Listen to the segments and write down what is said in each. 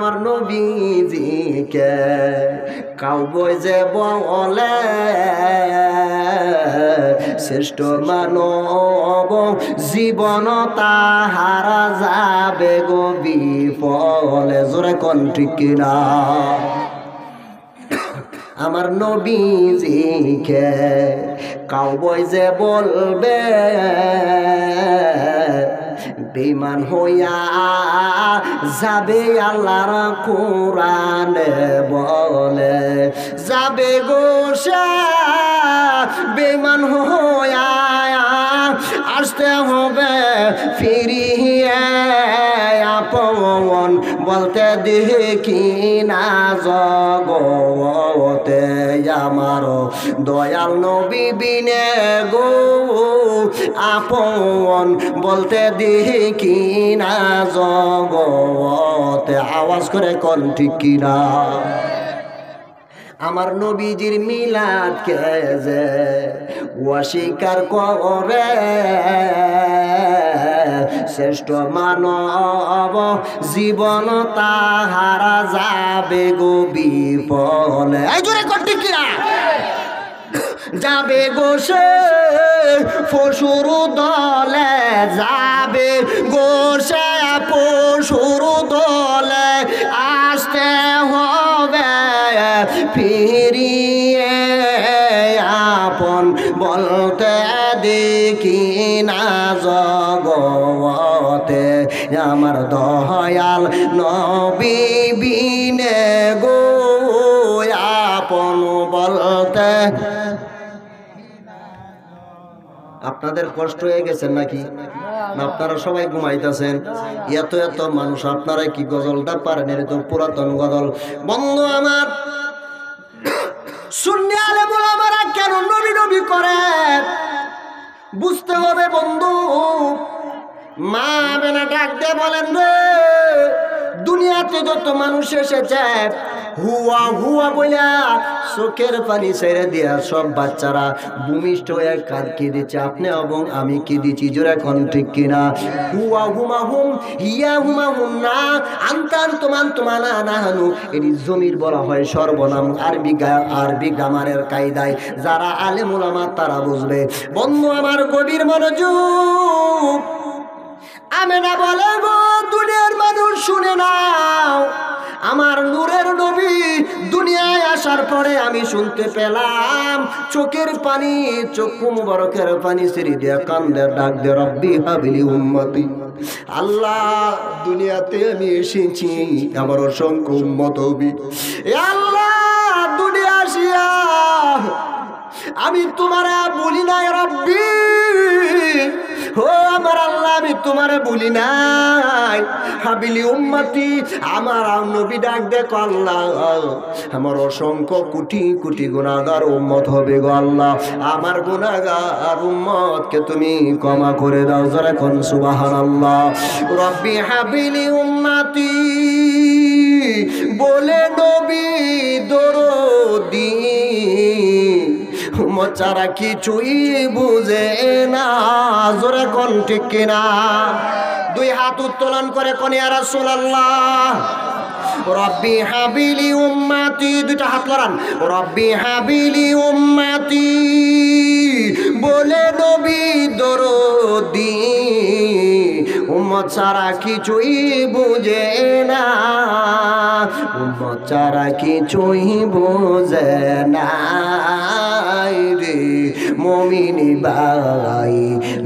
আমার নবীজিকে কাউবয় যে বলে শ্রেষ্ঠ মানব জীবন তাহারা যাবে গো বিফলে। জোরে কোন ঠিক কিনা? আমার নবীজিকে কাউবয় যে বলবে বেঈমান হইয়া যাবে, আল্লাহর কোরআনে বলে যাবে গো সে বেঈমান হইয়া আসতে হবে ফিরিয়ে আপন বলতে দেখি না জগতে আমার দয়াল নবী বিনে গো আপন বলতে দেখি না জগতে। আওয়াজ করে কোন ঠিক কিনা? আমার নবীজির মিলাদ কে যে অস্বীকার করে শ্রেষ্ঠ মানব জীবন তাহারা যাবে গো বিফলে। এই জোরে কোন ঠিক কিনা? যাবে গো সে পশুর দলে, যাবে গো সে পশুর দলে আসতে হবে ফিরিয়ে আপন বলতে দেখি না জগতে আমার দয়াল নবী বিনে গো আপন বলতে। আপনাদের কষ্ট হয়ে গেছেন নাকি? আপনারা সবাই ঘুমাইতেছেন? এত এত মানুষ, আপনারা কি গজলটা পারেন? এর তো পুরাতন গজল। বন্ধু আমার, সুন্নি আলেম ওলামারা কেন নবী নবী করে বুঝতে হবে বন্ধু। মা বেনা ডাক দিয়ে বলেন রে, দুনিয়াতে যত মানুষ এসেছে হুয়া হুয়া বইলা চোখের পানি ছেড়ে দিয়া সব বাচ্চারা ভূমিষ্ঠ হয়ে কাঁদকে দিচ্ছে। আপনি এবং আমি কি দিচ্ছি? জোরে এখন ঠিক কিনা? হুয়া হুমা হুম হিয়া হুমা হুম না আন্তার তোমান তোমানা না হানু, এটি জমির বলা হয় সর্বনাম আরবি গ্রামারের কায়দায়। যারা আলেম ওলামা তারা বুঝবে। বন্ধু আমার গভীর মনোযোগ। আমেনা বলে গো দুনিয়ার মানুষ শুনে নাও, আমার নূরের নবী দুনিয়ায় আসার পরে আমি শুনতে পেলাম চোখের পানি, চক্ষু মুবারকের পানি ছেড়ে দিয়ে কান্দে ডাক দে রব্বি হাবিলি উম্মতি। আল্লাহ দুনিয়াতে আমি এসেছি আমার অসংখ্য উম্মত হবি। আল্লাহ দুনিয়া আসিয়া আমি তোমারে বলি নাই রব্বি, ও আমার আল্লাহ আমি তোমারে বলি নাই হাবিলি উম্মতি। আমার নবী ডাক দেখো আল্লাহ আমার অসংখ্য কোটি কোটি গুনাহগার উম্মত হবে গো আল্লাহ, আমার গুনাহগার উম্মতকে তুমি ক্ষমা করে দাও। যারা কোন সুবহানাল্লাহ। রব্বি হাবিলি উম্মতি বলে নবী দরদি মচারা কিছুই বুঝে না। জোরে কোন ঠিক কিনা? দুই হাত উত্তোলন করে কোন ইয়া রাসূলুল্লাহ। রব্বি হাবিলি উম্মতি, দুইটা হাত লড়ান। রব্বি হাবিলি উম্মতি বলে নবী দরদি উম্মত ছাড়া কিছুই বুঝে না, উম্মত ছাড়া কিছুই বুঝে না রে মুমিনি ভাই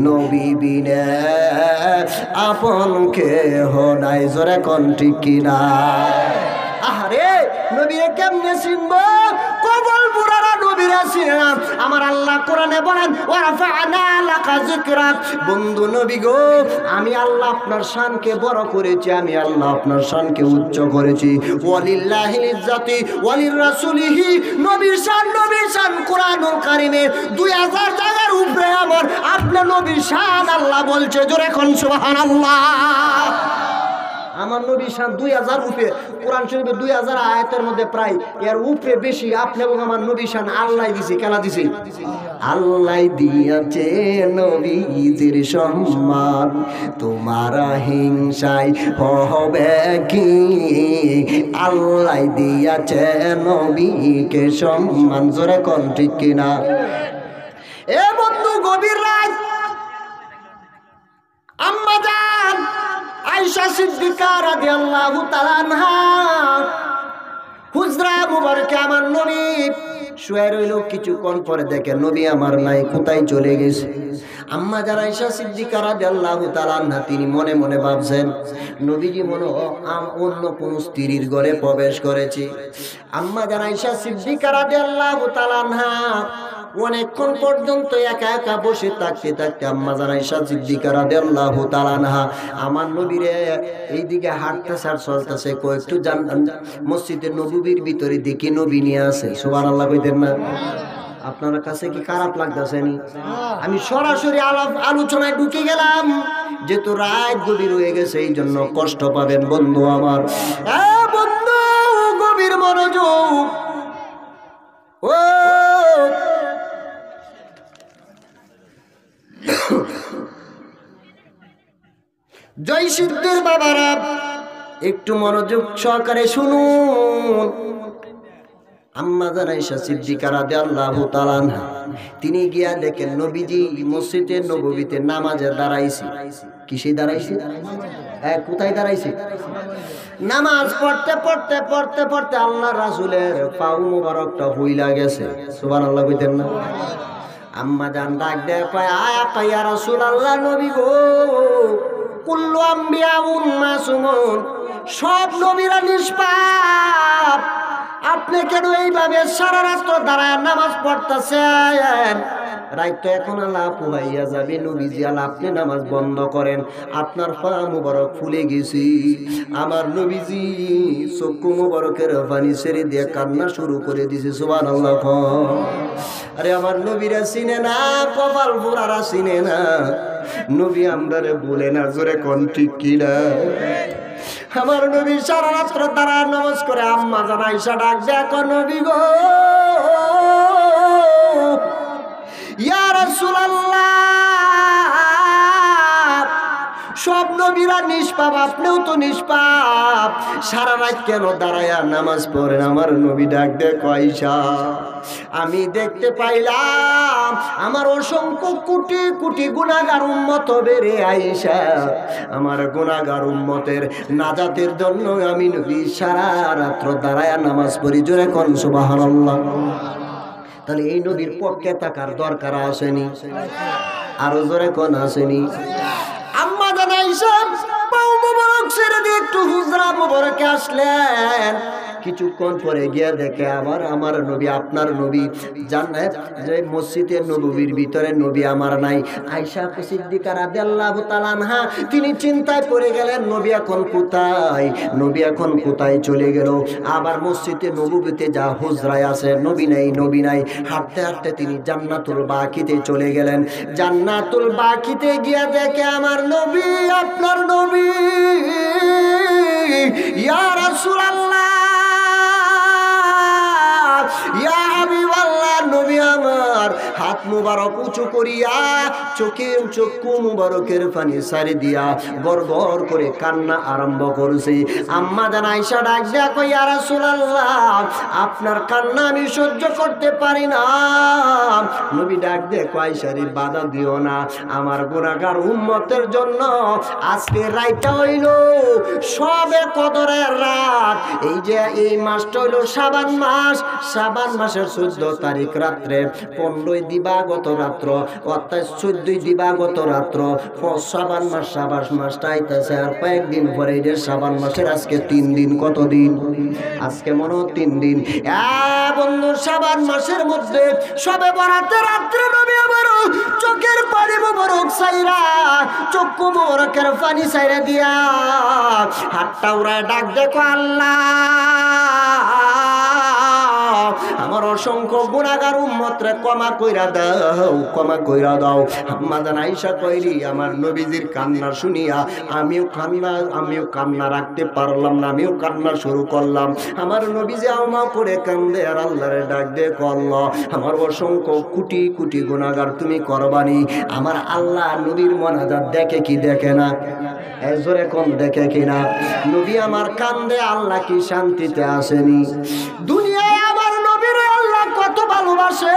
নবী বিনে আপন কেহ নাই। জোরে কোন ঠিক কিনা? আহারে নবীরে কেমনে চিনবো? কবল বুড়ারা নবীরা চিনে না। আমার আল্লাহ কোরআনে বলেন ওয়ারাফা'না লাকা যিকরাক। বন্ধু নবী গো, আমি আল্লাহ আপনার শানকে বড় করেছি, আমি আল্লাহ আপনার শানকে উচ্চ করেছি। ওয়ালিল্লাহিল ইজ্জাতি ওয়ালির রাসূলিহি, নবীর শান কোরআনুল কারীমে 2000 জায়গার উপরে আমার আপনার নবীর শান আল্লাহ বলছে। জোরে কোন সুবহানাল্লাহ। আমার নবী শান 2000 উপরে, কোরআন শরীফে 2000 আয়াতের মধ্যে প্রায় এর উপরে বেশি আপনি এবং আমার নবী শান আল্লাহ দিছে। কেন দিছে? আল্লাহ দিয়েছে নবীজির সম্মান, তোমার হিংসায় হবে কি? আল্লাহ দিয়াছে নবীকে সম্মান, জোরে কোন ঠিক কিনা? এ বন্ধু, গভীর রাত আম্মা জান আয়েশা সিদ্দিকা রাদিয়াল্লাহু তাআলা আনহা হুজরা মুবারকে আমার নবী শুয়ে রইল। কিছুক্ষণ পরে দেখে নবী আমার নাই, কোথায় চলে গেছে? আম্মা জান আয়েশা সিদ্দিকা রাদিয়াল্লাহু তাআলা আনহা তিনি মনে মনে ভাবছেন নবীজি মনে অন্য কোন স্ত্রীর ঘরে প্রবেশ করেছে। আম্মা জান আয়েশা সিদ্দিকা রাদিয়াল্লাহু তাআলা আনহা অনেকক্ষণ পর্যন্ত একা একা বসে থাকতে থাকতে আম্মা জান আয়েশা সিদ্দিকা রাদিয়াল্লাহু তাআলা আনহা আমার নবীরে এইদিকে হাঁটতেছে আর চলতেছে, একটু মসজিদে নববীর ভিতরে দেখি নবী নিয়ে আছে। সুবহানাল্লাহ কইতেন না? আপনার কাছে কি খারাপ লাগতেছে নি? আমি সরাসরি আলোচনায় ঢুকে গেলাম, যেহেতু রাত গভীর হয়ে গেছে এই জন্য কষ্ট পাবেন বন্ধু আমার। বন্ধু গভীর মনোযোগ। ও জয় সিদ্ধের বাবারা, একটু মনোযোগ সহকারে শুনুন। আম্মা জান আয়েশা সিদ্দিকা রাদিয়াল্লাহু তাআলা আনহা তিনি গিয়া দেখেন নবীজি মসজিদে নববীতে নামাজে দাঁড়াইছে। কিসে দাঁড়াইছে? কোথায় দাঁড়াইছে? নামাজ পড়তে পড়তে পড়তে পড়তে আল্লাহ রাসূলের পাও মোবারকটা হইলা গেছে। সুবহানাল্লাহ কইতেন না? আম্মা জান ডাক দেয়, কয় আয়া ইয়া রাসূলুল্লাহ, নবী গো, কুল্লু আম্বিয়াউন মাসুমুন, সব নবীরা নিষ্পাপ, আপনি কেন এইভাবে সারা রাত্র দাঁড়ায় নামাজ পড়তেছেন? রাত তো এখন আল্লাহ পুহাইয়া যাবে, নবীজি আল্লাহ আপনি নামাজ বন্ধ করেন, আপনার পা মুবারক ফুলে গেছি। আমার নবীজি চক্ষু মুবারকের পানি ছেড়ে দিয়ে কান্না শুরু করে দিছে। সুবহানাল্লাহ। আরে আমার নবীরা চিনে না, কপাল পোড়ারা চিনে না, নবী আমরারে বলে না, জোরে কোন ঠিক কিনা? আমার নবী সারা রাত্র তারা নামাজ করে। আম্মা জান আয়েশা ডাক দেখো, নবী গো, ইয়া রাসূলুল্লাহ, সব নবীরা নিষ্পাপ, আপনিও তো নিষ্পাপ, সারা রাত কেন দাঁড়ায়া নামাজ পড়েন? আমার নবী ডাক দেখো, আয়েশা, আমি দেখতে পাইলাম আমার অসংখ্য কোটি কোটি গুনাহগার উম্মত বেরে আয়েশা, আমার গুনাহগার উম্মতের নাজাতের জন্য আমি নবী সারা রাত্র দাঁড়ায়া নামাজ পড়ি। জোরে কোন সুবহানাল্লাহ। তাহলে এই নবীর পক্ষে থাকার দরকার আসেনি? আরো জোরে কোন আসেনি? আম্মা জান আয়েশা পাও মোবারক ছেড়ে দিয়ে একটু হুজরা মোবারকে আসলেন। কিছুক্ষণ পরে গিয়ে দেখে আমার নবী, আপনার নবী জান্নাত যে মসজিদে নববীর ভিতরে নবী আমার নাই। আয়েশা সিদ্দিকা রাদিয়াল্লাহু তাআলা আনহা তিনি চিন্তায় পড়ে গেলেন, নবী এখন কোথায়? নবী এখন কোথায় চলে গেল? আবার মসজিদে নববীতে যা হুজরায় আছে, নবী নাই, নবী নাই। হাঁটতে হাঁটতে তিনি জান্নাতুল বাকিতে চলে গেলেন। জান্নাতুল বাকিতে গিয়ে দেখে আমার নবী, আপনার নবী, ইয়া রাসূলুল্লাহ, ইয়া হাবিবাল্লাহ, নবী আমার হাত মুবারক উঁচু করিয়া চক্ষু মুবারকের পানি সারি দিয়া গড় গড় করে কান্না আরম্ভ করেছে। আম্মা জান আয়েশা ডাক দেয়া, কই ইয়া রাসূলুল্লাহ, আপনার কান্না আমি সহ্য করতে পারি না। নবী ডাক দেয়া, কই আয়েশা রে, বাধা দিও না, আমার গুনাহগার উম্মতের জন্য আজকে রাতটা হইল সবে কদরের রাত। এই যে এই মাসটা হইল শাবান মাস, শাবান মাসের 14 তারিখ রাত্রে 15 দিবাগত রাত্র, অর্থাৎ 14 দিবাগত রাত্র শাবান মাসটা আইতাছে। আর কয়েকদিন পরে এই যে শাবান মাসের আজকে 3 দিন। কত দিন? আজকে মনে হয় 3 দিন। বন্ধু, শাবান মাসের মধ্যে সবে বরাতে রাত্রে নবী আমার চোখের পানি মোবারক সাইরা, চক্ষু মোবারকের পানি সাইরা দিয়া হাতটা উড়ায় ডাক দেখো, আল্লাহ, আমার অসংখ্য গুনাহগার উম্মতরে ক্ষমা কইরা দাও, ক্ষমা কইরা দাও। আম্মা জান আয়েশা কইরি, আমার নবীজির কান্না শুনিয়া আমিও কান্না রাখতে পারলাম না, আমিও কান্না শুরু করলাম। আমার নবীজি আমা করে কান্দে আর আল্লাহরে ডাক দে, আল্লাহ, আমার অসংখ্য কোটি কোটি গুনাহগার তুমি করবানি। আমার আল্লাহ নবীর মোনাজাত দেখে কি দেখে না? এই জোরে কোন দেখে কিনা? নবী আমার কান্দে, আল্লাহ কি শান্তিতে আসেনি? দুনিয়ায় আমার নবীর আল্লাহ কত ভালোবাসে,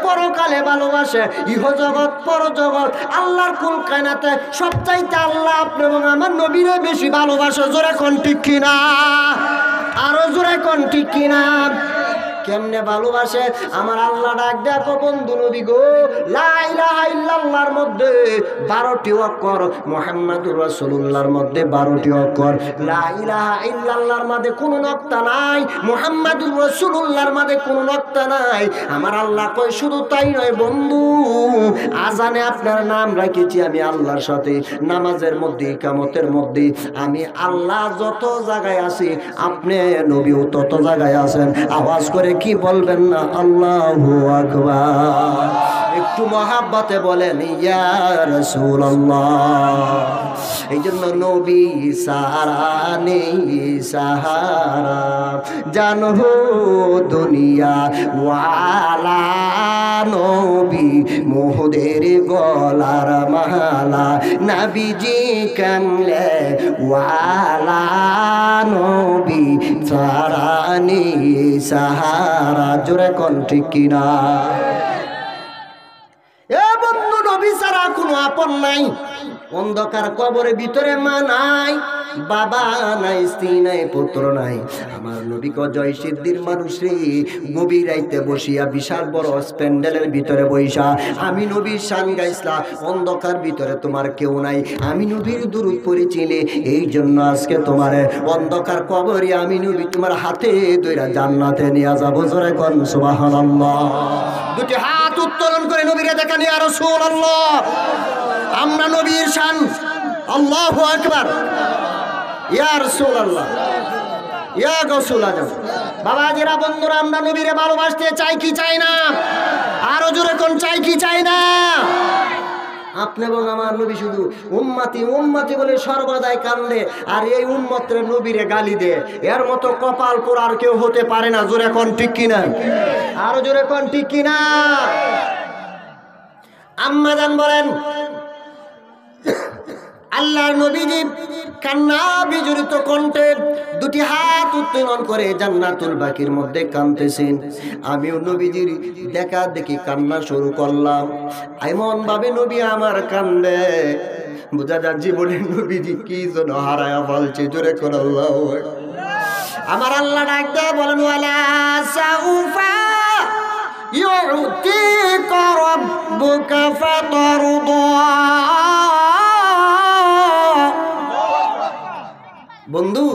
পরকালে ভালোবাসে, ইহ জগৎ পর জগৎ আল্লাহর কুল কায়নাতে সবচাইতে আল্লাহ আপনি এবং আমার নবীরে বেশি ভালোবাসে। জোরে কোন ঠিক কিনা? আরো জোরে কোন ঠিক কিনা? কেমনে ভালোবাসে? আমার আল্লাহ ডাক দেখো বন্ধু নবী গো, লা ইলাহা ইল্লাল্লাহর মধ্যে 12টি অক্ষর, মুহাম্মাদুর রাসূলুল্লাহর মধ্যে 12টি অক্ষর। লা ইলাহা ইল্লাল্লাহর মধ্যে কোনো নক্তা নাই, মুহাম্মাদুর রাসূলুল্লাহর মধ্যে কোনো নক্তা নাই। আমার আল্লাহ কয় শুধু তাই নয় বন্ধু, আজানে আপনার নাম রাখেছি আমি আল্লাহর সাথে, নামাজের মধ্যে, ইকামতের মধ্যে আমি আল্লাহ যত জায়গায় আছি আপনি নবীও তত জায়গায় আছেন। আওয়াজ করে কি বলবেন না আল্লাহু আকবার? একটু মহাব্বতে বলেন ইয়া রাসূলুল্লাহ। এই জন্য নবী সাহারা নেই সাহারা, জানো দুনিয়া ওয়ালা, নবী মোহদের গলার মালা, নবীজি কামলে ওয়ালা, নবী সাহারা নেই সাহারা। জোরে কোন ঠিক কিনা? এ বন্ধু, নবী ছাড়া কোনো আপন নাই। অন্ধকার কবরের ভিতরে মা নাই, বাবা নাই, স্ত্রী নাই, পুত্র নাই। আমার নবী জয় সিদ্ধির মানুষ রে, গভীর রাইতে বসিয়া বিশাল বড় প্যান্ডেলের ভিতরে বইসা আমি নবীর শান গাইছিলাম। অন্ধকার ভিতরে তোমার কেউ নাই, আমি নবীর দুরূদ পড়েছিলে, এই জন্য আজকে তোমার অন্ধকার কবরে আমি নবী তোমার হাতে ধইরা জান্নাতে নিয়ে যাবো। জোরে কোন সুবহানাল্লাহ। দুটি হাত উত্তোলন করে নবীরে দেখেন ইয়া রাসূলুল্লাহ। আমরা নবীর শান, আল্লাহু আকবার, ইয়া রাসূলুল্লাহ, ইয়া গাউসুল আজম। বাবাজিরা, বন্ধুরা, আমরা নবীরে ভালোবাসতে চাই কি চাই না? আরো জোরে কোন চাই কি চাই না? আপনি এবং আমার নবী শুধু উম্মতি উম্মতি বলে সর্বদাই কান্দে, আর এই উম্মতের নবীরে গালি দে, এর মতো কপাল পোড়া আর কেউ হতে পারে না। জোরে কোন ঠিক কিনা? আরো জোরে কোন ঠিক কিনা? আম্মা জান বলেন, আল্লাহর নবীজি কান্না বিজড়িত কণ্ঠে দুটি হাত উত্তোলন করে জান্নাতুল বাকির মধ্যে কাঁদতেছেন। আমিও নবীজির দেখা দেখি কান্না শুরু করলাম। এমন ভাবে নবী আমার কান্দে, বোঝা যায় জীবনে নবীজি কি যেন হারায়া বলছে। জোরে কোন আল্লাহু আকবার। আমার আল্লাহ ডাক দেয়া বলেন, ওয়ালা সাউফা ইউতিকা রাব্বুকা ফাতারদা। বন্ধু,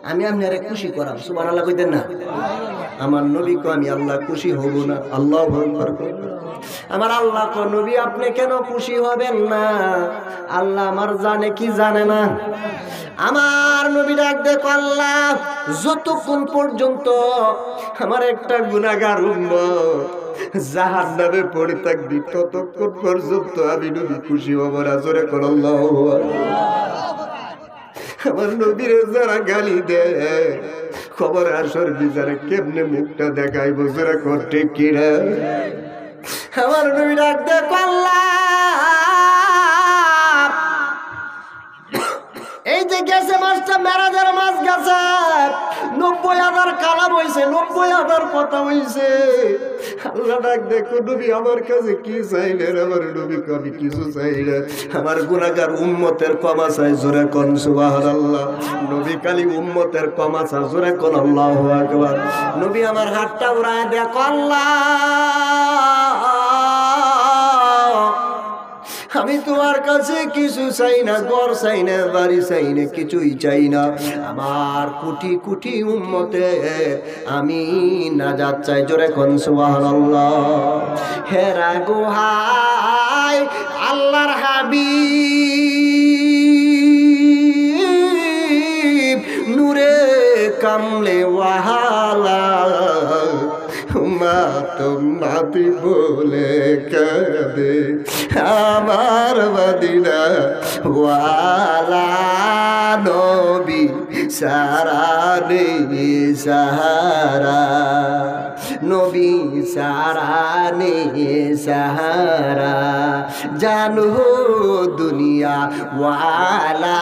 আমি আপনারে খুশি করাম, সুবহানাল্লাহ কইতেন না? আমার নবী কো আমি আল্লাহ খুশি হব না? আল্লাহু আকবার। আমার আল্লাহ কো নবী আপনি কেন খুশি হবেন না? আল্লাহ আমার জানে কি জানে না? আমার নবী ডাক দেখো, আল্লাহ যতক্ষণ পর্যন্ত আমার একটা গুনাহগার উম্মত জাহান্নামে পড়ে থাকবি ততক্ষণ পর্যন্ত আমি নবী খুশি হব না। জোরে কোন আল্লাহু আকবার। আমার নবীরে যারা গালি দেয়, খবর আসর বিচারে কেমনে মুখটা দেখাইব? জোরে কোন ঠিক কিনা? আমার নবী ডাক দেখো, আল্লাহ এই যে গেছে মাছটা মেরাজের মাছ গেছে, 90,000 কালাম হয়েছে, 90,000 কথা হয়েছে। আল্লাহ ডাক দেখো, নবী আমার কাছে কি চাইলেন? আমার নবী আমি কিছু চাই না, আমার গুনাহগার উম্মতের ক্ষমা চাই। জোরে কোন সুবহানাল্লাহ। নবী খালি উম্মতের ক্ষমা চাই। জোরে কোন আল্লাহু আকবার। নবী আমার হাতটা উড়ায় দেখো, আল্লাহ আমি তোমার কাছে কিছু চাই না, ঘর চাই না, বাড়ি চাই না, কিছুই চাই না। আমার কোটি কোটি উম্মতে আমি নাজাত চাই। জোরে কোন সুবহানাল্লাহ। হেরা গুহায় আল্লাহর হাবিব নূরে কামলে ওয়াহালা, মা তোমাতি বলে কাঁদে আমার মদিনা ওয়ালা, নবী সারা নেই সাহারা, নবী সারা নেই সাহারা, জানো দুনিয়া ওয়ালা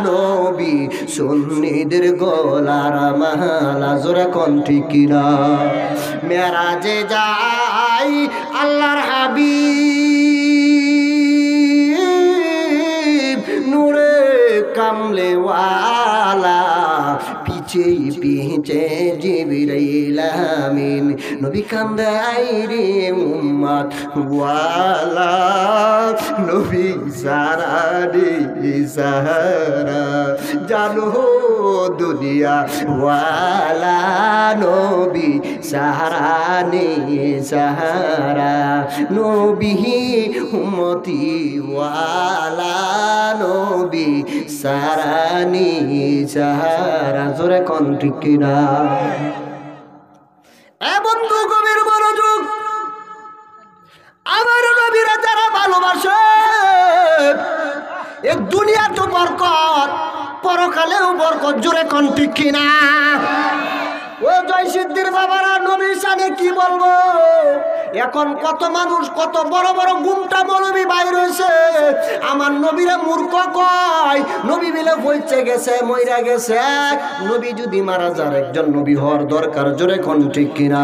নবী সুন্নিদের গলার মালা। জোরে কোন ঠিক কিনা? মেরাজে যাই আল্লাহর হাবিব নূরে কামলেওয়ালা, পিছে পিছে জিবরাইল আমিন, নবী কান্দাই রে উম্মত ওয়ালা, নবী সারা রে সাহারা, জানো দুনিয়া ওয়ালা নবী সাহারা নে সাহারা, নবী উম্মতি ওয়ালা নবী সারা নে সাহারা। জোরে কোন ঠিক কিনা? এ বন্ধু গভীর মনোযোগ, আমার নবীরা যারা ভালোবাসে, এ দুনিয়া তো বরকত, পরকালেও বরকত। জোরে কোন ঠিক কিনা? ও জয় সিদ্ধির বাবারা, নবীর শানে কি বলবো? এখন কত মানুষ, কত বড় বড় গুমটা মৌলবী বাইর হয়েছে, আমার নবীরা মূর্খ কয়, নবী বিলে পৌঁছে গেছে, মইরা গেছে। নবী যদি মারা যান, একজন নবী হওয়ার দরকার। জোরে কোন ঠিক কিনা?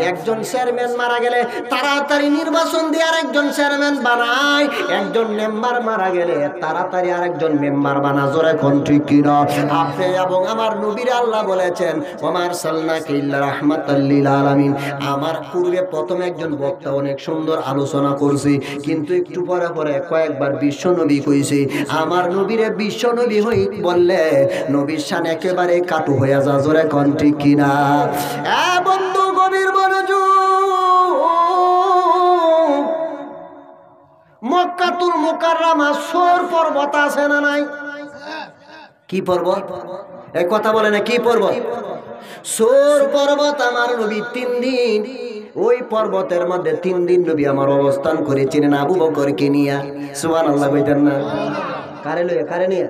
একজন চেয়ারম্যান মারা গেলে তাড়াতাড়ি নির্বাচন দিয়ে আরেকজন চেয়ারম্যান বানায়, একজন মেম্বার মারা গেলে তাড়াতাড়ি আরেকজন মেম্বার বানা। জোরে কোন ঠিক কিনা? আপনি এবং আমার নবীর আল্লাহ বলেছেন ওমার সাল্লাল্লাহু ইল্লা রাহমাতাল লিল আলামিন। আমার পূর্বে প্রথম একজন বক্তা অনেক সুন্দর আলোচনা করছে, কিন্তু একটু পরে পরে কয়েকবার বিশ্ব নবী কইছে। আমার নবীরে বিশ্ব নবী হই বললে নবীর শান একেবারে কাটু হয়ে যা। জোরে কোন ঠিক কিনা? এ বন্ধু গভীর মনোযোগ, মক্কাতুল মুকাররমা সৌর পর্বত আছে না নাই? কি পর্বত? এই কথা বলে না, কি পর্বত? সৌর পর্বত। আমার নবী 3 দিন ওই পর্বতের মধ্যে 3 দিন নবী আমার অবস্থান করেছিলেন আবু বকরকে নিয়া। সুবহানাল্লাহ কইতেন না? কারে লইয়া? কারে নিয়া?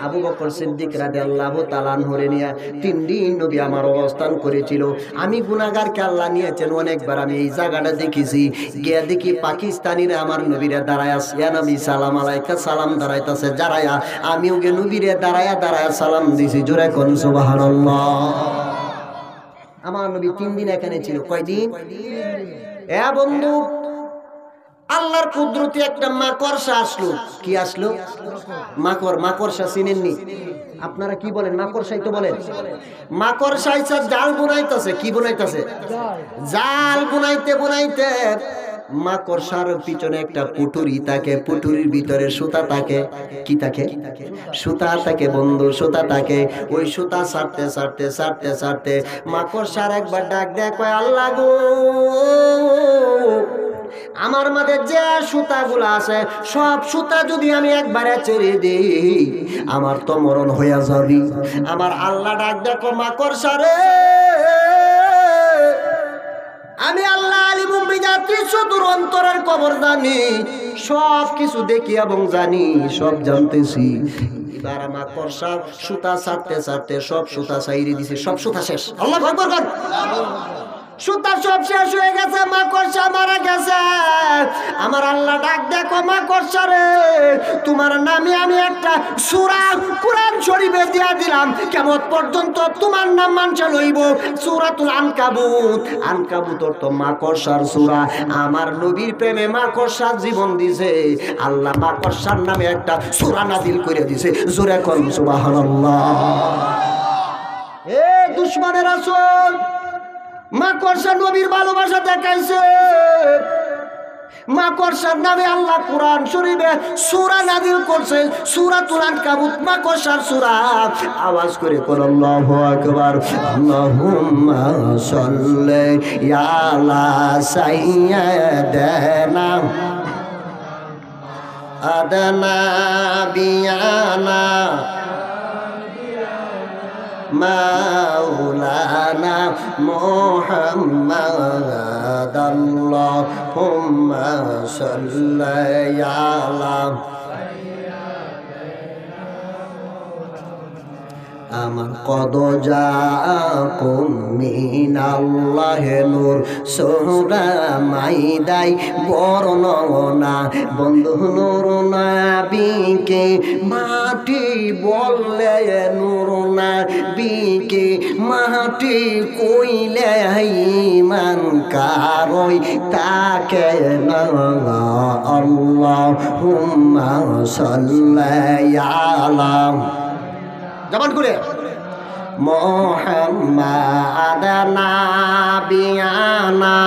আবু বকর সিদ্দিক রাদিয়াল্লাহু তাআলা আনহুরে নিয়া 3 দিন নবী আমার অবস্থান করেছিল। আমি গুনাহগারকে আল্লাহ নিয়েছেন অনেকবার। আমি এই জায়গাটা দেখেছি, গিয়া দেখি পাকিস্তানিরা আমার নবীরে দাঁড়ায় আছে, ইয়া নবী সালাম আলাইকা, সালাম দাঁড়াইতেছে দাঁড়ায়া। আমিও গে নবীরে দাঁড়ায়া দাঁড়ায়া সালাম দিছি। জোরে কোন সুবহানাল্লাহ। আমার নবী 3 দিন এখানে ছিল। কয়দিন? এ বন্ধু, আল্লাহর কুদরতি একটা মাকড়সা আসলো। কি আসলো? মাকড়সা চিনেননি আপনারা? কি বলেন? মাকড়সাই তো বলেন। মাকড়সাই জাল বুনাইতেছে। কি বুনাইতেছে? জাল বুনাইতে বুনাইতে মাকড়সার পিছনে একটা পুটুরি থাকে, পুটুরির ভিতরে সুতা থাকে। কি থাকে? সুতা থাকে বন্ধু, সুতা থাকে। ওই সুতা ছাড়তে ছাড়তে ছাড়তে ছাড়তে মাকড়সার একবার ডাক দেয়, কয় আল্লাহ গো, আমার মাঝে যে সুতাগুলো আছে সব সুতা যদি আমি একবারে ছেড়ে দিই, আমার তো মরণ হইয়া যাবি। আমার আল্লাহ ডাক দেখো, মাকড়সা রে, আমি আল্লাহ আলিমুম বিজাতি সুদূর অন্তরের খবর জানি, সব কিছু দেখি এবং জানি, সব জানতেছি। এবার মাকড়সা সুতা ছাড়তে ছাড়তে সব সুতা ছাইড়ে দিছে, সব সুতা শেষ। আল্লাহু আকবার কর। সুতা সব শেষ হয়ে গেছে, মাকড়সা মারা গেছে। আমার আল্লাহ ডাক দেখো, মাকড়সা রে, তোমার নামে আমি একটা সূরা কুরআন শরীফে দিয়া দিলাম, কিয়ামত পর্যন্ত তোমার নাম মানুষে লইব। সূরাতুল আনকাবুত। আনকাবুত তো মাকড়সার সূরা। আমার নবীর প্রেমে মাকড়সা জীবন দিছে, আল্লাহ মাকড়সার নামে একটা সূরা নাযিল করে দিছে। জোরে কোন সুবহানাল্লাহ। এ দুশমনের রাসূল, মাকড়সা নবীর ভালোবাসা দেখাইছে। মাকড়সার নামে আল্লাহ কুরআন শরীফে সূরা নাযিল করছে, সূরাতুল আনকাবুত, মাকড়সার সূরা। আওয়াজ করে কোন আল্লাহু আকবার। আল্লাহুম্মা সাল্লি আলা সাইয়্যিদিনা আদনা বিয়ানা মাওলানা মুহাম্মাদ। আল্লাহুম্মা সাল্লি আলা আমার কদ জাকুম মিনাল্লাহি নূর সূরা মাইদাই বর্ণনা বন্ধু নূর নবীকে মাটি বললে নূর নবীকে মাটি কইলে ঈমান কারই তাকে না আল্লাহুম্মা সাল্লি আলা জবান করে মুহাম্মাদ নাবিয়ানা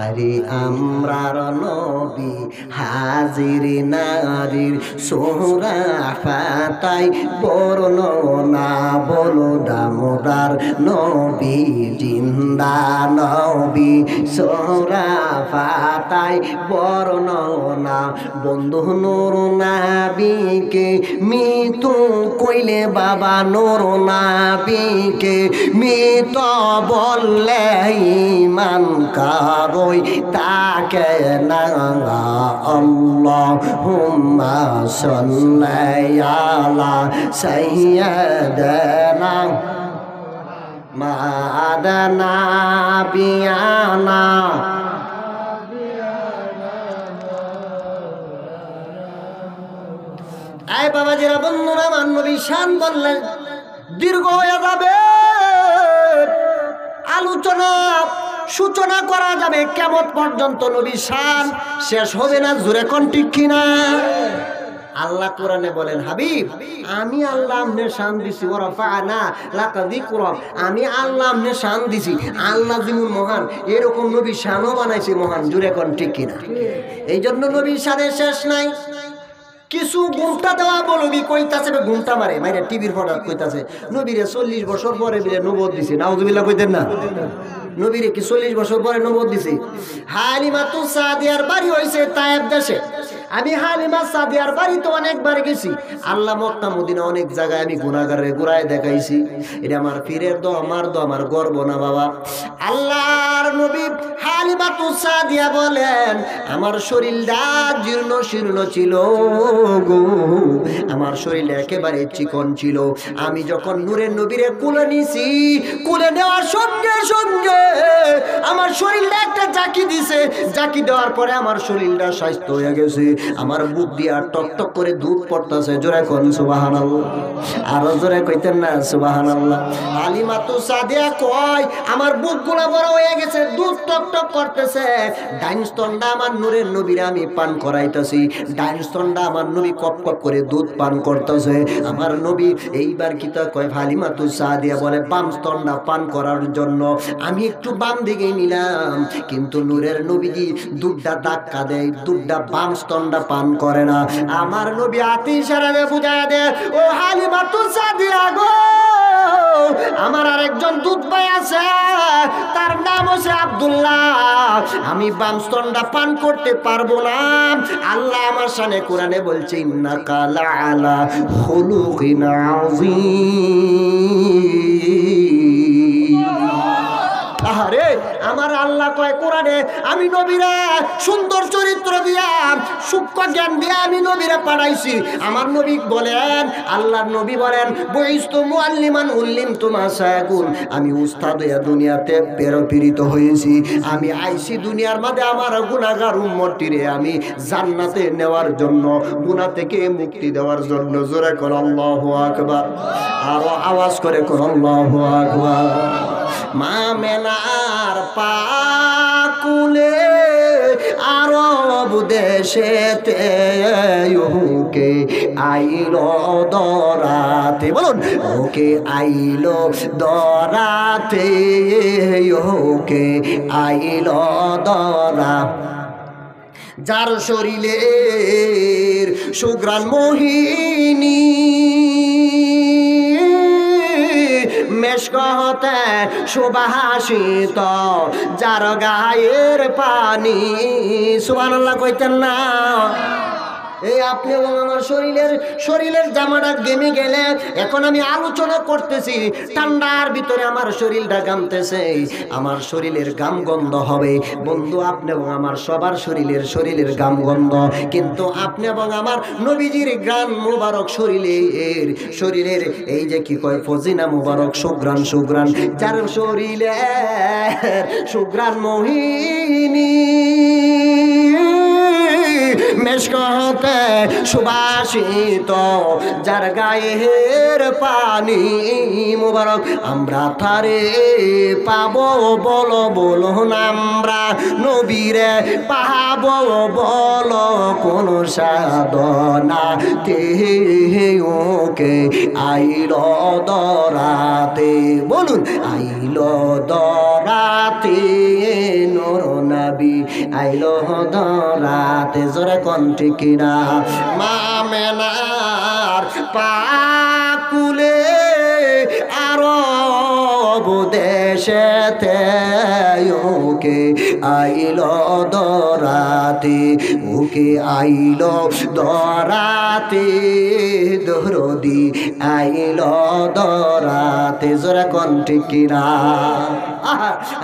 আরে আমরার নবী হাজির নারীর সোহরা ফাতাই বর্ণনা বলো দামোদার নবী জিন্দা নবী সোহরা ফাতাই বর্ণনা বন্ধু নূর নবীকে মৃত্যু কইলে বাবা নূর নবীকে মৃত বললে ঈমান কারই তাকে না আল্লাহুম্মা সাল্লি আলা সাইয়্যিদিনা মাদানা বিয়ানা এই বাবাজিরা বন্ধুরা আমার নবী শান বললেন দীর্ঘ হয়ে যাবে আলোচনা সূচনা করা যাবে কিয়ামত পর্যন্ত নবী শান শেষ হবে না জোরে কোন ঠিক কিনা আল্লাহ কোরআনে বলেন হাবিব আমি আল্লাহ আমনে শান দিছি ওয়া রাফা'না লাকা যিকরাক আমি আল্লাহ আমনে শান দিছি আল্লাহ যেমন মহান এরকম নবী শানও বানাইছে মহান জোরে কোন ঠিক কিনা এইজন্য নবী শানের শেষ নাই কিছু গুমটা দেওয়া বলবি কইতাছে গুমটা মারে মাইরে টিভির ফটো কইতাছে নবীরে 40 বছর পরে বিলে নবুয়ত দিছে নাউজুবিল্লাহ কইতেন না নবীরে কি 40 বছর পরে নবুয়ত দিছে হালিমাতুস সাদিয়ার বাড়ি হইছে তায়েব দেশে আমি হালিমা সাদিয়ার বাড়ি তো অনেকবার গেছি আল্লাহ মক্কা মদিনা অনেক জায়গায় আমি গুনাহগারে ঘুরায় দেখাইছি এটা আমার পীরের দো আমার গর্ব না বাবা আল্লাহর নবী হালিমাতুস সাদিয়া বলেন আমার শরীরটা জীর্ণ শীর্ণ ছিল গো আমার শরীরটা একেবারে চিকন ছিল আমি যখন নূরের নবীরে কোলে নিছি কোলে নেওয়ার সঙ্গে সঙ্গে আমার শরীরটা একটা জাকি দিছে জাকি দেওয়ার পরে আমার শরীরটা স্বাস্থ্য হয়ে গেছে আমার বুক দিয়া টক টক করে দুধ পড়তেছে জোরে কোন সুবহানাল্লাহ আর জোরে কইতেন না সুবহানাল্লাহ হালিমাতুস সাদিয়া কয় আমার বুকগুলা বড় হয়ে গেছে দুধ টক টক করতেছে ডাইন স্তনটা আমার নূরের নবীরে আমি পান করাইতাছি ডাইন স্তনটা আমার নবী কপ কপ করে দুধ পান করতেছে আমার নবী এইবার কি তা কয় হালিমাতুস সাদিয়া বলে বাম স্তনটা পান করার জন্য আমি একটু বাম দিকে নিলাম কিন্তু নূরের নবীজি দুধটা ধাক্কা দেয় দুধটা বাম স্তনটা পান করে না আমার নবী হাতে ইশারা দিয়ে বুঝায় দেয় ও হালিমাতুস সাদিয়া গো আমার আরেকজন দুধ ভাই আছে তার নাম হচ্ছে আব্দুল্লাহ আমি বাম স্তনটা পান করতে পারবো না আল্লাহ আমার শানে কোরআনে বলছে ইন্নাকা লাআলা খুলুকিন আযীম আরে আমার আল্লাহ কয় কোরআনে আমি নবীরা সুন্দর চরিত্র দিয়া সূক্ষ্ম জ্ঞান দিয়া আমি নবীরা পাঠাইছি আমার নবী বলেন আল্লাহর নবী বলেন বইস্তু মুআল্লিমান উল্লিমতু মাসাকুন আমি উস্তাদ হইয়া দুনিয়াতে প্রেরিত হয়েছি আমি আইছি দুনিয়ার মধ্যে আমার গুনাহগার উম্মতটিরে আমি জান্নাতে নেওয়ার জন্য গুনাহ থেকে মুক্তি দেওয়ার জন্য জোরে কর আল্লাহু আকবার আর আওয়াজ করে কর আল্লাহু আকবার মা মেনার পাকুলে আরব দেশেতে ওকে আইলো দরাতে বলুন ওকে আইলো দরাতে ওকে আইলো দরা যার শরীরের সুগ্রাণ মোহিনী মেশকতে সুবাসিত যার গায়ের পানি সুবহানাল্লাহ কইতেন না এই আপনি এবং আমার শরীরের জামাটা ঘেমে গেলে এখন আমি আলোচনা করতেছি, ঠান্ডার ভিতরে আমার শরীরটা ঘামতেছে, আমার শরীরের ঘাম গন্ধ হবে। বন্ধু, আপনি এবং আমার সবার শরীরের ঘাম গন্ধ, কিন্তু আপনি এবং আমার নবীজির ঘ্রাণ মুবারক শরীরের এই যে কি কয় ফজিনা মুবারক সুঘ্রাণ যার শরীরের সুঘ্রাণ মোহিনী মেশকতে সুবাসিত, যার গায়ের পানি মুবারক আমরা তারে পাবো, বলো না আমরা নবীরে পাবো, বলো কোন সাধনা তে ওকে আইল দরাতে, বলুন আইল দরাতে নূর নবী আইল দরাতে, জোরে কণ্ঠে কিনা মা মেনার পাকুলে আরব দেশেতে ওকে আইল দরাতে, ওকে আইল দরাতে দরদি আইল দরাতে, জোরে কণ্ঠে কিনা।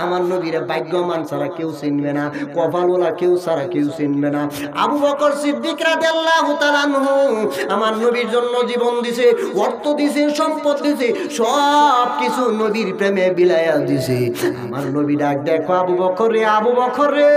আমার নবীরে ভাগ্যমান ছাড়া কেউ চিনবে না, কপালওয়ালা কেউ ছাড়া কেউ চিনবে না। আবু বকর সিদ্দিক রাদিয়াল্লাহু তাআলা আনহু আমার নবীর জন্য জীবন দিছে, অর্থ দিছে, সম্পদ দিছে, সব কিছু নবীর প্রেমে বিলায়া দিছে। আমার নবী ডাক দেখো, আবু বকর রে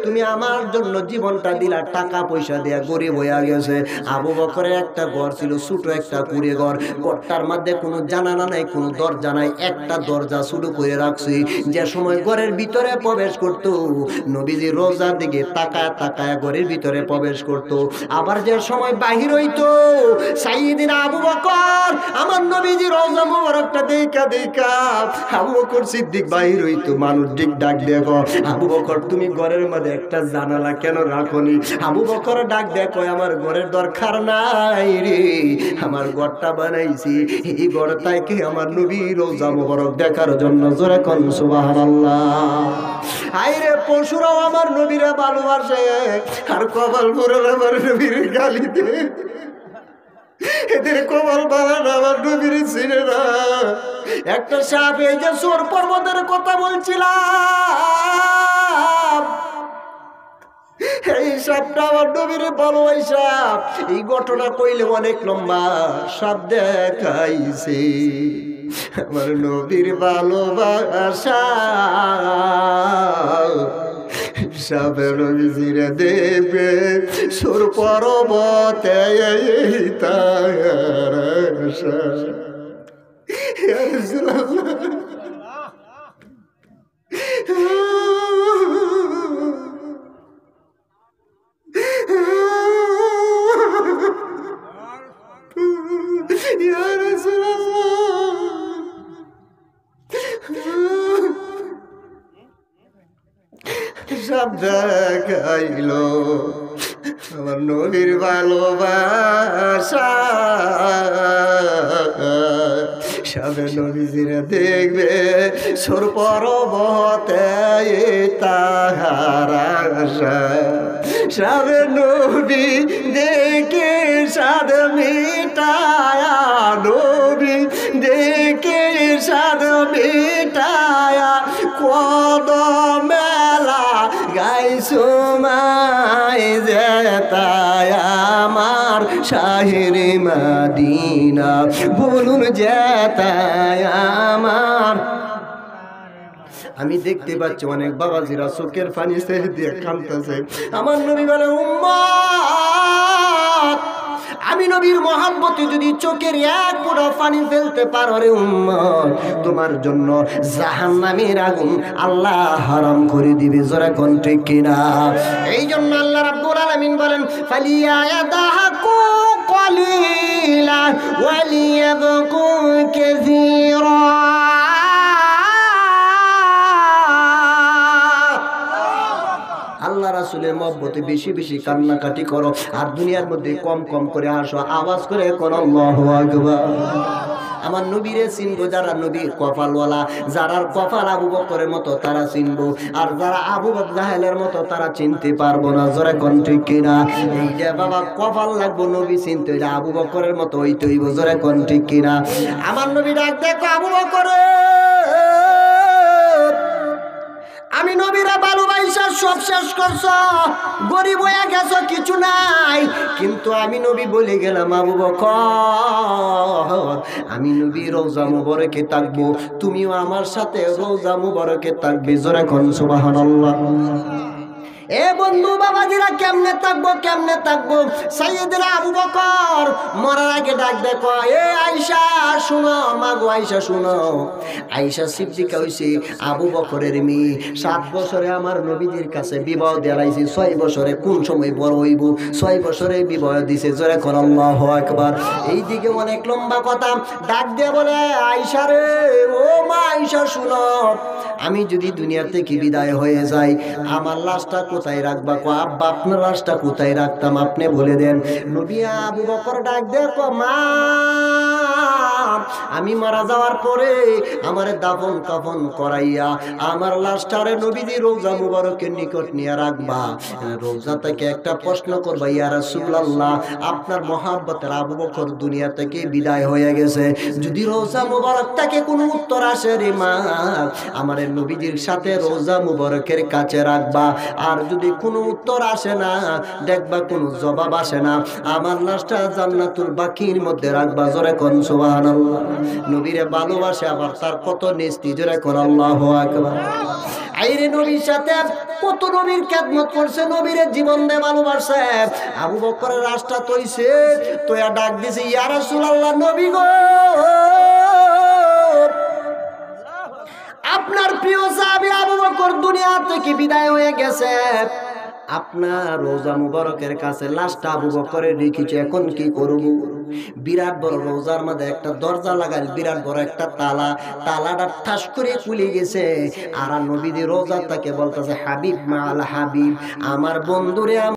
তুমি আমার জন্য জীবনটা দিলা, টাকা পয়সা দেয়া গরিব হইয়া গেছে। আবু বকরের একটা ঘর ছিল, ছোট একটা কুড়ে ঘর, ঘরটার মধ্যে কোনো জানালা নাই, কোনো দরজা নাই, একটা দরজা শুরু করে রাখছি। যে সময় ঘরের ভিতরে প্রবেশ করত, নবীজি রোজার দিকে তাকায় ঘরের ভিতরে প্রবেশ করত। আবার যে সময় বাহির হইতো, সাইয়েদিনা আবু বকর আমার নবীজি রওজা মোবারকটা দেখা আবু বকর সিদ্দিক বাহির হইতো, মানুষ দিক ডাক দেখো, আবু বকর তুমি ঘরের মধ্যে একটা জানালা কেন রাখনি? আবু বকর ডাক দেখো, আমার ঘরের দরকার নাই রে, আমার ঘরটা বানাইছি এই ঘরটাকে আমার নবীর রওজা মোবারক দেখার জন্য, জোরে কোন সুবহানাল্লাহ। আইরে পশুরাও আমার নবীরে ভালোবাসে, আর কপাল পুরো আমার নবীর গালি দে, এদের কপাল বাবা আমার নবীর চিনে না। একটা সাপ, এই যে সোর পর্বতের কথা বলছিলাম, এই সাপটা আমার নবীর ভালোবাসা। এই ঘটনা কইলে অনেক লম্বা, সাপ দেখাইছে আমার নবীর ভালোবাসা। সাপের নবীজিরে দেবে সুর পর্বতে তার আশা। ইয়া রাসূলুল্লাহ, ইয়া রাসূলুল্লাহ, সব দেখাইল আমার নবীর ভালোবাসা। সবে নবীজিরা দেখবে সোর পর্বতে তাহার আশা। সবে নবী দেখে সাদ মিটায়া, নবী দেখে সাদ মিটায়া, কদমেলা গাইছো মাই যেতায় আমার শাহেরে মদিনা, বলুন যেতায় আমার। আমি দেখতে পাচ্ছি অনেক বাবাজিরা চোখের পানি ছেড়ে দিয়ে কাঁদতেছে। আমার নবী বলে, উম্মত, আমি নবীর মহব্বতে যদি চোখের এক ফোঁটা পানি ফেলতে পারো রে উম্মত, তোমার জন্য জাহান্নামের আগুন আল্লাহ হারাম করে দিবে। জোরে কোন ঠিক কিনা? এই জন্য আল্লাহ রাব্বুল আলামিন বলেন, ফালিয়াদাহকু কলিলা ওয়ালিয়াবকু কাসীরা। আল্লাহ রাসূলের মহব্বতে বেশি বেশি কান্নাকাটি করো, আর দুনিয়ার মধ্যে কম কম করে হাসো, আওয়াজ করে কোন আল্লাহু আকবার। আমার নবীরে চিনবো যারা নবীর কপালওয়ালা, যারা কপাল আবু বকরের মতো তারা চিনবো, আর যারা আবু জাহেলের মতো তারা চিনতে পারবো না। জোরে কোন ঠিক কিনা? এই যে বাবা কপাল লাগবো নবী চিনতে, আবু বকরের মতো হইতে হইব। জোরে কোন ঠিক কিনা? আমার নবী ডাক দেখো আবু বকর, আমি নবীরা ভালোবাসা সব শেষ করছ, গরিব হয়ে গেছ, কিছু নাই, কিন্তু আমি নবী বলে গেলাম আবু বকর আমি নবী রওজা মুবারকে থাকবো, তুমিও আমার সাথে রওজা মুবারকে থাকবে। জোরে কোন সুবহানাল্লাহ। এ বন্ধু বাবাজিরা কেমনে থাকবো, কেমনে থাকবো? সাইয়েদরা আবু বকর মরার আগে ডাক দেখো, এ আয়েশা শুনো, মা গো আয়েশা শুনো। আয়েশা সিদ্দিকা হইছে আবু বকরের মেয়ে। 7 বছরে আমার নবীজির কাছে বিবাহ দেলাইছে, 6 বছরে কোন সময় বড় হইব, 6 বছরে বিবাহ দিছে। জোরে কোন আল্লাহু আকবার। এইদিকে অনেক লম্বা কথা, ডাক দিয়ে বলে আয়েশা রে, ও মা আয়েশা শুনো, আমি যদি দুনিয়া থেকে বিদায় হয়ে যাই, আমার লাশটা কোথায় রাখবা? কো আব্বা আপনার লাশটা কোথায় রাখতাম আপনি বলে দেন। নবী আবু বকর ডাক দেখো, মা আমি মারা যাওয়ার পরে আমার দাফন কাফন করাইয়া আমার লাশটারে নবীজি রওজা মুবারকের নিকট নিয়ে রাখবা। রওজা থেকে একটা প্রশ্ন করবা, ইয়া রাসূলুল্লাহ আপনার মহব্বতের আবু বকর দুনিয়া থেকে বিদায় হয়ে গেছে, যদি রওজা মুবারক থেকে কোনো উত্তর আসে রে মা, আমার নবীজির সাথে রওজা মুবারকের কাছে রাখবা। আর যদি কোনো উত্তর আসে না, দেখবা কোনো জবাব আসে না, আমার লাশটা জান্নাতুল বাকির মধ্যে রাখবা। জোরে কোন সুবহানাল্লাহ। নবীরে ভালোবাসে, আবার তার কত নেস্তি। জোরে কোন আল্লাহু আকবার। আইরে নবীর সাথে কত নবীর খেদমত করছে, নবীরে জীবন দিয়ে ভালোবাসে। আবু বকরের রাস্তা তৈছে, তোয়া ডাক দিছে, ইয়া রাসূলুল্লাহ নবী গো, আপনার প্রিয় সাহাবী আবু বকর দুনিয়া থেকে বিদায় হয়ে গেছে, আপনার রওজা মুবারকের কাছে লাশটা আবু বকরের রেখেছে, এখন কি করব? বিরাট বড় রওজার মধ্যে একটা দরজা লাগাল, বিরাট বড় একটা তালা, তালাটা ঠাস করে খুলে গেছে। আর নবীদের রওজা তাকে বলতেছে, হাবিব মা আল হাবিব, আমার বন্ধুরে